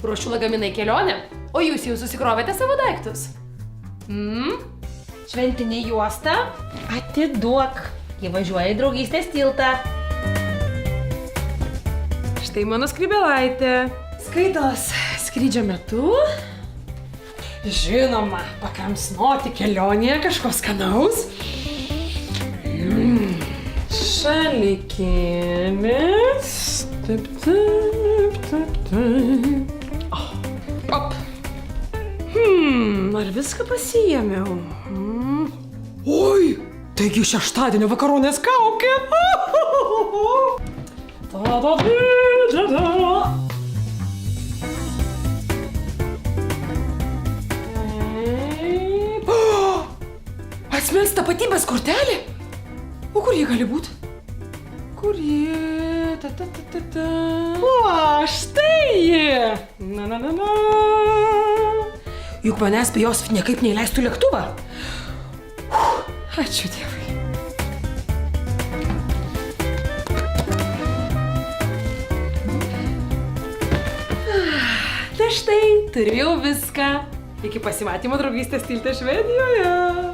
Ruošiu lagaminą į kelionę, o jūs jau susikrovėte savo daiktus. Šventinė juosta atiduok. Jie važiuoja į draugystės tiltą. Štai mano skrybėlaitė. Skaitos skrydžio metu. Žinoma, pakramsnoti kelionėje kažko skanaus. Šalikėlis. Taip. Op. Ar viską pasiėmiau? Oi, taigi šeštadienio vakaronės kaukė. Asmens tapatybės kortelė? O kur jie gali būti? Kur jie? O, štai jie! Juk manęs be jos niekaip neįleistų lėktuvą. Ačiū Dievui. Tai štai, turiu jau viską. Iki pasimatymo draugystės tilte Švedijoje.